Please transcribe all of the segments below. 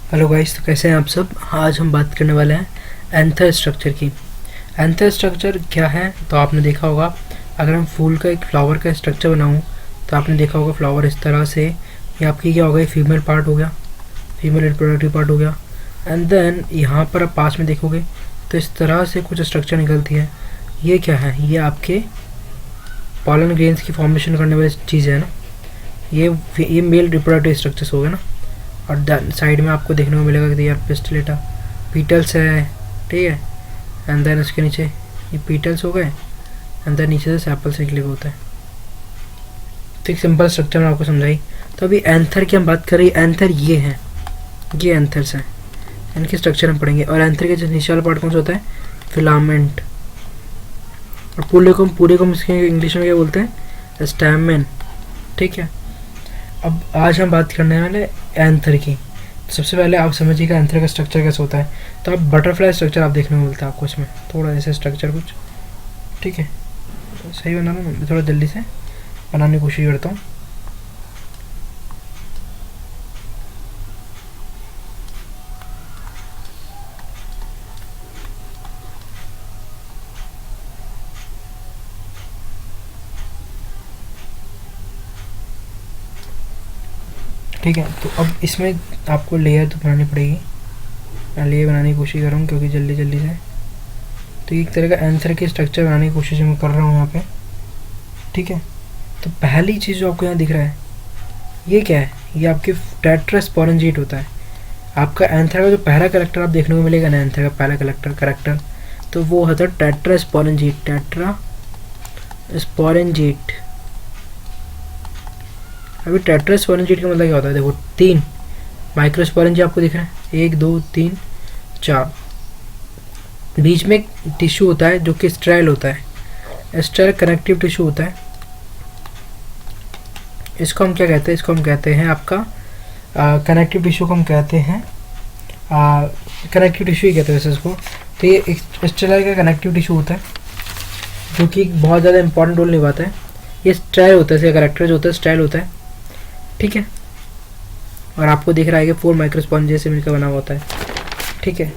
Hello guys, तो कैसे हैं आप सब। आज हम बात करने वाले हैं एंथर स्ट्रक्चर की। एंथर स्ट्रक्चर क्या है तो आपने देखा होगा, अगर हम फूल का एक फ्लावर का स्ट्रक्चर बनाऊं तो आपने देखा होगा फ्लावर इस तरह से, ये आपकी क्या हो गया, फीमेल पार्ट हो गया, फीमेल रिप्रोडक्टिव पार्ट हो गया। एंड देन यहाँ पर आप पास में देखोगे तो इस तरह से कुछ स्ट्रक्चर निकलती है। ये क्या है, ये आपके पॉलन ग्रेन्स की फॉर्मेशन करने वाली चीज़ है ना। ये मेल रिप्रोडक्टिव स्ट्रक्चर्स हो गए ना। और साइड में आपको देखने को मिलेगा कि यार पिस्टलेटा पीटल्स है, ठीक है। एंड देन उसके नीचे ये पीटल्स हो गए, एंड देन नीचे से सैपल से निकले हुए होता है। तो एक सिंपल स्ट्रक्चर मैं आपको समझाई। तो अभी एंथर की हम बात कर रही है। एंथर ये है, ये एंथर्स हैं, इनके स्ट्रक्चर हम पढ़ेंगे। और एंथर के जो नीचे वाला पार्ट कौन सा होता है, फिलामेंट। और पूरे को इसके इंग्लिश में क्या बोलते हैं, स्टैमेन, ठीक है। अब आज हम बात करने वाले एंथर की। तो सबसे पहले आप समझिएगा एंथर का स्ट्रक्चर कैसे होता है। तो आप बटरफ्लाई स्ट्रक्चर आप देखने को मिलता है आपको इसमें, थोड़ा ऐसे स्ट्रक्चर कुछ, ठीक है। तो सही बना रहा हूँ मैं, थोड़ा जल्दी से बनाने की कोशिश करता हूँ। ठीक है, तो अब इसमें आपको लेयर तो बनानी पड़ेगी। मैं लेयर बनाने की कोशिश कर रहा हूँ क्योंकि जल्दी जल्दी से। तो एक तरह का एंथर के स्ट्रक्चर बनाने की कोशिश मैं कर रहा हूँ यहाँ पे, ठीक है। तो पहली चीज़ जो आपको यहाँ दिख रहा है, ये क्या है, ये आपके टेट्रास्पोरेंजिएट होता है। आपका एंथर का जो पहला करेक्टर आप देखने को मिलेगा ना, एंथर का पहला करेक्टर तो वो होता है टेट्रास्पोरेंजिएट। टेट्रास्पोरेंजिएट। अभी टेट्रास्पोरेंजिएट का मतलब क्या होता है, देखो 3 माइक्रोस्पोरेंजिया आपको दिख रहा है, 1 2 3 4। बीच में एक टिश्यू होता है जो कि स्ट्राइल होता है, स्ट्राइल कनेक्टिव टिश्यू होता है। इसको हम क्या कहते हैं, इसको हम कहते हैं आपका कनेक्टिव टिश्यू को हम कहते हैं कनेक्टिव टिश्यू ही कहते हैं वैसे इसको। तो ये स्ट्राइल का कनेक्टिव टिश्यू होता है जो कि बहुत ज़्यादा इंपॉर्टेंट रोल निभाता है। ये स्ट्राइल होता है, इसका करेक्टर जो होता है स्ट्राइल होता है, ठीक है। और आपको दिख रहा है कि 4 माइक्रोस्पोरेंजिया से मिलकर बना हुआ होता है, ठीक है।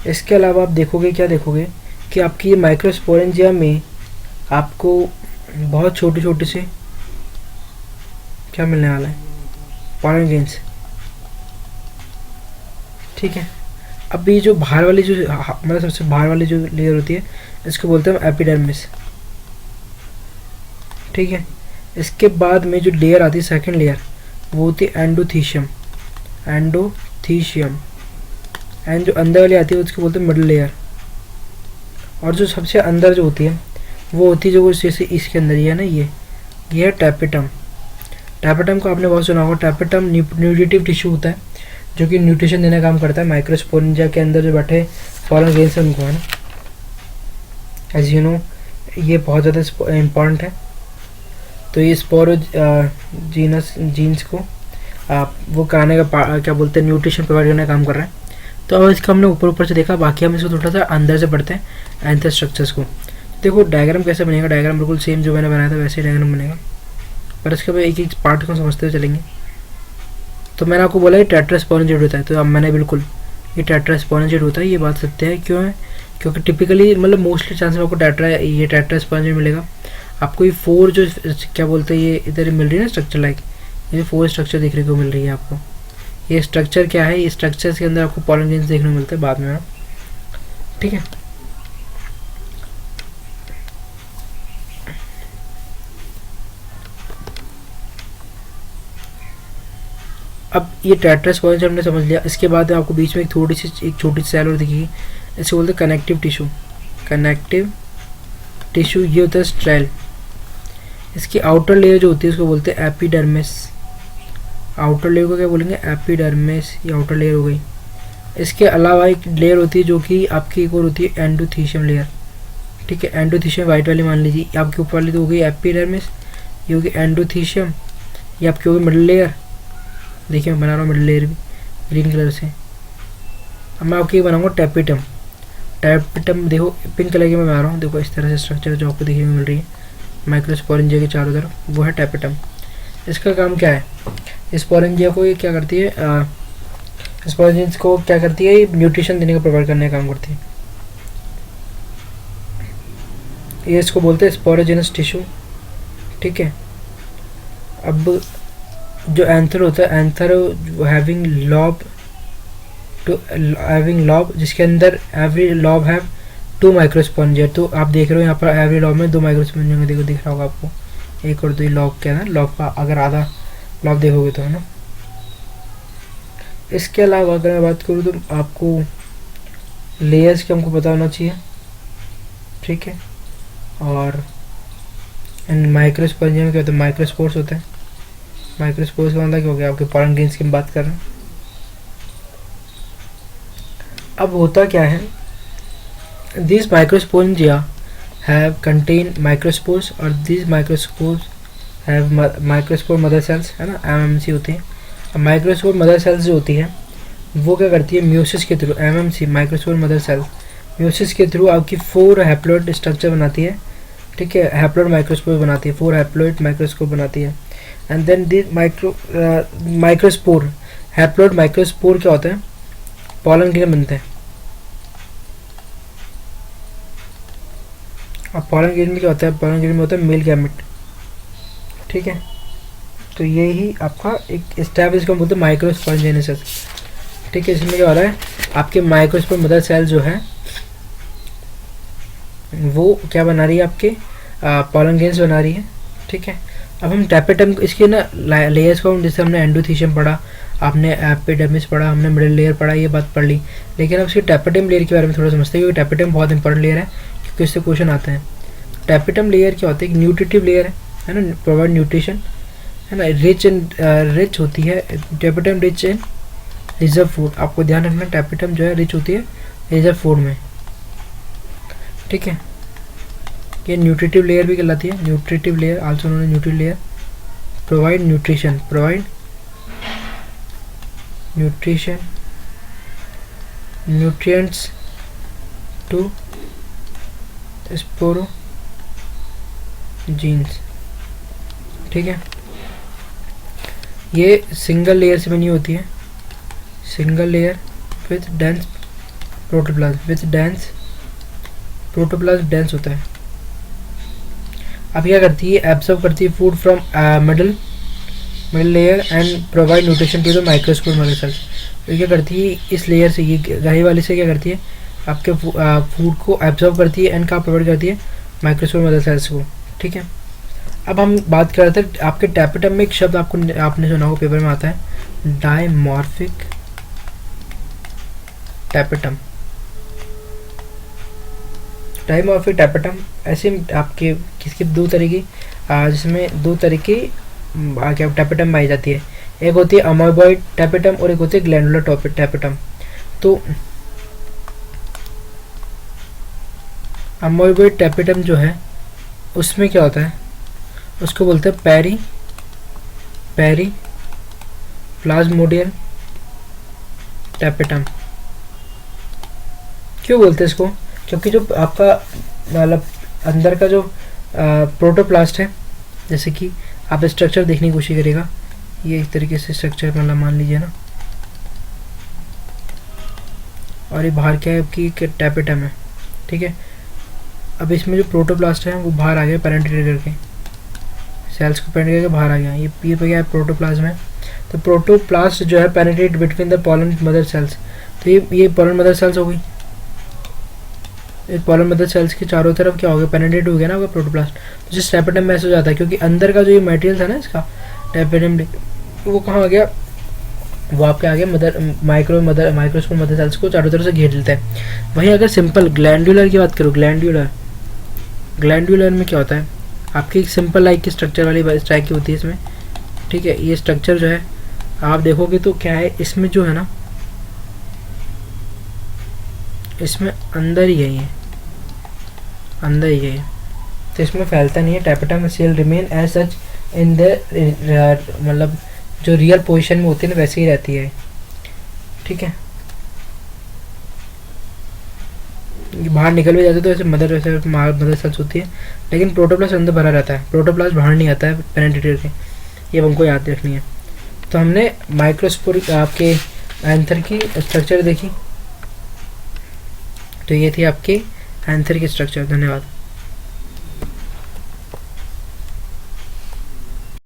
इसके अलावा आप देखोगे, क्या देखोगे कि आपकी ये माइक्रोस्पोरेंजिया में आपको बहुत छोटे छोटे से क्या मिलने वाला है, पॉलन ग्रेन्स, ठीक है। अब ये जो बाहर वाली जो मतलब सबसे बाहर वाली जो लेयर होती है, इसको बोलते हैं एपिडर्मिस, ठीक है। इसके बाद में जो लेयर आती है सेकंड लेयर, वो होती है एंडोथीशियम। एंड जो अंदर वाली आती है उसको बोलते हैं मिडल लेयर। और जो सबसे अंदर जो होती है वो होती है जो जैसे इसके अंदर ही है ना, ये है टैपेटम। टैपेटम को आपने बहुत सुना होगा। टैपेटम न्यूट्रिटिव टिश्यू होता है जो कि न्यूट्रिशन देने का काम करता है माइक्रोस्पोरेंजिया के अंदर जो बैठे पॉलन ग्रेन्स है उनको, है ना। एज यू नो ये बहुत ज़्यादा इम्पॉर्टेंट है। तो ये स्पोरो जीन्स को वो कराने का क्या बोलते हैं, न्यूट्रिशन प्रोवाइड करने का काम कर रहा है। तो अब इसका हमने ऊपर से देखा, बाकी हम इसको थोड़ा सा अंदर से पढ़ते हैं एंथर स्ट्रक्चर्स को। देखो डायग्राम कैसे बनेगा, डायग्राम बिल्कुल सेम जो मैंने बनाया था वैसे ही डायग्राम बनेगा, पर इसके बाद एक एक पार्ट को समझते हुए चलेंगे। तो मैंने आपको बोला ये टेट्रास्पोरेंजिएट होता है, तो अब मैंने बिल्कुल ये टेट्रास्पोरेंजिएट होता है, ये बात सत्य है। क्यों है, क्योंकि टिपिकली मतलब मोस्टली चांस में आपको टेट्रास्पोरेंजिएट मिलेगा। आपको ये 4 जो क्या बोलते हैं, ये इधर मिल रही है ना स्ट्रक्चर, लाइक ये 4 स्ट्रक्चर देखने को मिल रही है आपको। ये स्ट्रक्चर क्या है, ये स्ट्रक्चर्स के अंदर आपको पॉलन ग्रेन्स देखने को मिलते हैं बाद में, ठीक है। अब ये टेट्रास्पोरेंजिएट हमने समझ लिया। इसके बाद आपको बीच में एक छोटी सी सेल और दिखेगी, इसको बोलते हैं कनेक्टिव टिश्यू। ये होता है स्ट्राइल। इसकी आउटर लेयर जो होती है उसको बोलते हैं एपिडर्मिस। आउटर लेयर को क्या बोलेंगे, एपिडर्मिस, ये आउटर लेयर हो गई। इसके अलावा एक लेयर होती है जो कि आपकी एक और होती है एंडोथीशियम लेयर, ठीक है। एंडोथीशियम वाइट वाली मान लीजिए, आपके ऊपर वाली तो हो गई एपिडर्मिस, ये होगी एंडोथीशियम, ये आपकी होगी मिडल लेयर। देखिए मैं बना रहा हूँ मिडल लेयर भी ग्रीन कलर से। अब मैं आपको ये बनाऊँगा टैपेटम। देखो पिंक कलर की मैं बना रहा हूँ, देखो इस तरह से स्ट्रक्चर जो आपको देखने को मिल रही है माइक्रोस्पोरेंजिया के चारों तरफ, वो है टैपेटम। इसका काम क्या है, स्पोरेंजिया को ये क्या करती है, स्पोरोजीन्स को क्या करती है, ये न्यूट्रिशन देने का प्रोवाइड करने का काम करती है। ये इसको बोलते हैं स्पोरोजेनस टिश्यू, ठीक है। अब जो एंथर होता है, एंथर हैविंग लॉब जिसके अंदर एवरी लॉब हैव 2 माइक्रोस्पॉन्जिया। तो आप देख रहे हो यहाँ पर एवरी लॉब में 2 माइक्रोस्पॉन्जिया देखो, दिख रहा होगा आपको, एक और 2 लॉब क्या है ना, लॉब का अगर आधा लॉब देखोगे तो, है ना। इसके अलावा अगर मैं बात करूँ तो आपको लेयर्स के हमको पता होना चाहिए, ठीक है। और इन माइक्रोस्पॉन्जिया में क्या होता है, माइक्रोस्पोर्स होते हैं। माइक्रोस्पोर्स का मतलब क्या हो गया, आपके पॉलन ग्रेन्स की हम बात कर रहे हैं। अब होता क्या है, दिस माइक्रोस्पोन्जिया हैव कंटेन माइक्रोस्पोर्स और this microspores have microspore mother cells, है ना, एमएमसी होती है। अब माइक्रोस्पोर मदर सेल्स जो होती है वो क्या करती है, म्यूसिस के through, MMC microspore mother cell meiosis के थ्रू आपकी 4 हैप्लॉइड स्ट्रक्चर बनाती है, ठीक है। हैप्लॉइड माइक्रोस्पोर बनाती है, 4 हैप्लॉइड माइक्रोस्कोप बनाती है। And then the microspore, haploid microspore क्या होता है, पॉलन ग्रेन बनते हैं। अब पॉलन ग्रेन में क्या होता है, पॉलन ग्रेन में होता है मेल गैमेट, ठीक है। तो यही आपका एक स्टेप, इसको बोलते हैं माइक्रोस्पोन्जियोसिस, ठीक है। इसमें क्या हो रहा है, आपके माइक्रोस्पोर मदर सेल जो है वो क्या बना रही है, आपके पॉलन ग्रेन्स बना रही है, ठीक है। अब हम टैपेटम इसके ना लेयर्स को, जैसे हमने एंडोथीशियम पढ़ा, आपने एपिडर्मिस पढ़ा, हमने मिडिल लेयर पढ़ा, ये बात पढ़ ली। लेकिन अब इसके टैपेटम लेयर के बारे में थोड़ा समझते हैं, क्योंकि टैपेटम बहुत इंपॉर्टेंट लेयर है, क्योंकि इससे क्वेश्चन आते हैं। टैपेटम लेयर क्या होता है, एक न्यूट्रिटिव लेयर है ना, प्रोवाइड न्यूट्रिशन, है ना, रिच होती है। Tapetum rich in reserve food, आपको ध्यान रखना, टैपेटम जो है रिच होती है रिजर्व फूड में, ठीक है। ये न्यूट्रिटिव लेयर भी कहलाती है, nutritive layer also known as nutritive layer, provide nutrition nutrients to sporogens, ठीक है। ये सिंगल लेयर से बनी होती है, single layer with dense protoplasm, dense होता है। अब क्या करती है, एब्जॉर्ब करती है food from middle layer and provide nutrition to the microspore mother cells. तो क्या करती है, इस लेयर से, ये गहरी वाली से क्या करती है, आपके फूड को एब्जॉर्ब करती है एंड का प्रोवाइड करती है माइक्रोस्कोप मदर सेल्स को, ठीक है। अब हम बात कर रहे थे आपके टैपेटम में एक शब्द आपने सुना होगा, पेपर में आता है, डायमॉर्फिक टैपेटम। डायमॉर्फिक टैपेटम ऐसे आपके किसके दो तरीके, जिसमें 2 तरीके क्या टैपेटम पाई जाती है। एक होती है अमोबॉइड टैपेटम और एक होती है ग्लैंडुलर टैपेटम। तो अमोबॉइड टैपेटम जो है उसमें क्या होता है, उसको बोलते हैं पेरी प्लाज्मोडियल टैपेटम। क्यों बोलते हैं इसको, क्योंकि जो आपका मतलब अंदर का जो प्रोटोप्लास्ट है, जैसे कि आप स्ट्रक्चर देखने की कोशिश करेगा, ये इस तरीके से स्ट्रक्चर मतलब मान लीजिए ना, और ये बाहर क्या है आपकी टैपेटम है, ठीक है। अब इसमें जो प्रोटोप्लास्ट है वो बाहर आ गया, पेनिट्रेट करके सेल्स को पेनिट्रेट करके बाहर आ गया, ये पे क्या है, प्रोटोप्लाज्म है। तो प्रोटोप्लास्ट जो है penetrate between the pollen mother cells, तो ये पॉलन मदर सेल्स हो गई, पॉलन मदर सेल्स के चारों तरफ क्या हो गया, पेनिट्रेट हो गया ना आपका प्रोटोप्लास्ट। तो जिस टैपेटम में ऐसा हो जाता है, क्योंकि अंदर का जो ये मटेरियल था ना इसका टैपेटम, वो कहाँ आ गया, वो आपके आगे माइक्रोस्कोप मदर सेल्स को चारों तरफ से घेर लेता है। वहीं अगर सिंपल ग्लैंडुलर की बात करो, ग्लैंडुलर में क्या होता है, आपकी एक सिंपल लाइक की स्ट्रक्चर वाली स्ट्राइक की होती है इसमें, ठीक है। ये स्ट्रक्चर जो है आप देखोगे तो क्या है, इसमें जो है ना, इसमें अंदर ही है, ये अंदर ही है, तो इसमें फैलता नहीं है। Tapetum cell remain as such in the मतलब जो रियल पोजीशन में होती है ना वैसे ही रहती है, ठीक है। बाहर निकल भी जाते तो ऐसे मदर सेल्स होती है, लेकिन प्रोटोप्लास्ट अंदर भरा रहता है, प्रोटोप्लास्ट बाहर नहीं आता है पेनिट्रेट के, ये हमको याद रखनी है। तो हमने माइक्रोस्पोरिक आपके एंथर की स्ट्रक्चर देखी। तो ये थी आपकी एंथर की स्ट्रक्चर। धन्यवाद।